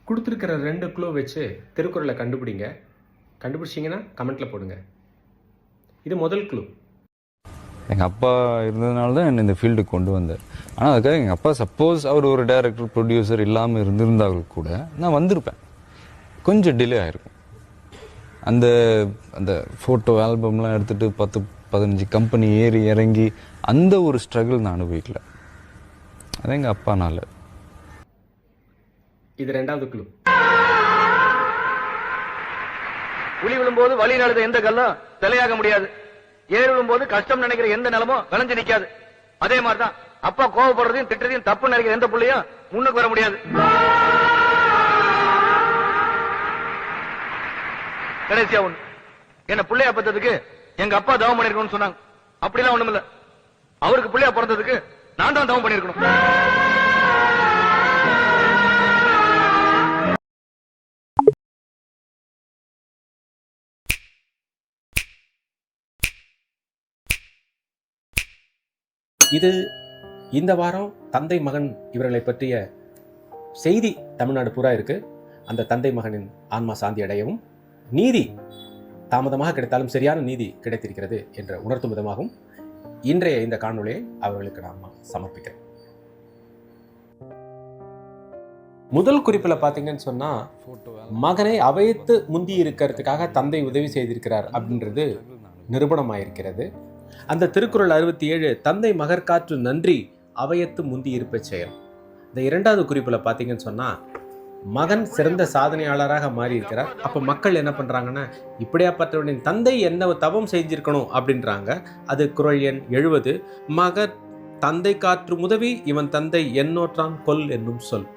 கொடுத்துருக்கிற 2 க்ளூ வச்சு திருக்குறளை கண்டுபிடிங்க. கண்டுபிடிச்சிங்கன்னா கமெண்ட்டில் போடுங்க. இது முதல் க்ளூ. எங்கள் அப்பா இருந்ததுனால தான் என்னை இந்த ஃபீல்டுக்கு கொண்டு வந்தார். ஆனால் அதுக்காக எங்கள் அப்பா சப்போஸ் அவர் ஒரு டைரக்டர் ப்ரொடியூசர் இல்லாமல் இருந்திருந்தால் கூட நான் வந்திருப்பேன். கொஞ்சம் டிலே ஆகிருக்கும். அந்த அந்த ஃபோட்டோ ஆல்பம்லாம் எடுத்துகிட்டு 10-15 கம்பெனி ஏறி இறங்கி அந்த ஒரு ஸ்ட்ரகிள் நான் அனுபவிக்கல. அது எங்கள் அப்பானால. இது 2வது க்ளூ. புலி விழும்போது வழி நடந்த எந்த கல்லும் தலையாக முடியாது. ஏறி விழும்போது கஷ்டம் நினைக்கிற எந்த நிலமும் விளைஞ்சு நிக்காது. அதே மாதிரிதான் அப்பா கோவப்படுறதையும் திட்டுறதையும் தப்பு நினைக்கிற எந்த புள்ளையும் முன்னுக்கு வர முடியாது. கடைசியா ஒண்ணு, என்ன பிள்ளையா பத்ததுக்கு எங்க அப்பா தவம் பண்ணிருக்கணும்னு சொன்னாங்க. அப்படிலாம் ஒண்ணும் இல்ல. அவருக்கு பிள்ளையா பிறந்ததுக்கு நான் தான் தவம் பண்ணிருக்கணும். இது இந்த வாரம் தந்தை மகன் இவர்களை பற்றிய செய்தி தமிழ்நாடு பூரா இருக்கு. அந்த தந்தை மகனின் ஆன்மா சாந்தி அடையவும், நீதி தாமதமாக கிடைத்தாலும் சரியான நீதி கிடைத்திருக்கிறது என்ற உணர்த்தும் விதமாகவும் இன்றைய இந்த காணொளியை அவர்களுக்கு நாம் சமர்ப்பிக்கிறோம். முதல் குறிப்பில் பார்த்தீங்கன்னு சொன்னா, மகனை அவைத்து முந்தி இருக்கிறதுக்காக தந்தை உதவி செய்திருக்கிறார் அப்படின்றது நிரூபணமாயிருக்கிறது. அந்த திருக்குறள் 67 தந்தை மகற்காற்று நன்றி அவையத்து முந்தி இருப்ப செயல். இந்த 2வது குறிப்பில் பார்த்தீங்கன்னு சொன்னா, மகன் சிறந்த சாதனையாளராக மாறி இருக்கிறார். அப்போ மக்கள் என்ன பண்றாங்கன்னா, இப்படியாப்பட்டவனின் தந்தை என்ன தவம் செஞ்சிருக்கணும் அப்படின்றாங்க. அது குறள் எண் 70. மகன் தந்தை காற்று உதவி இவன் தந்தை எண்ணோற்றான் கொல் என்னும் சொல்.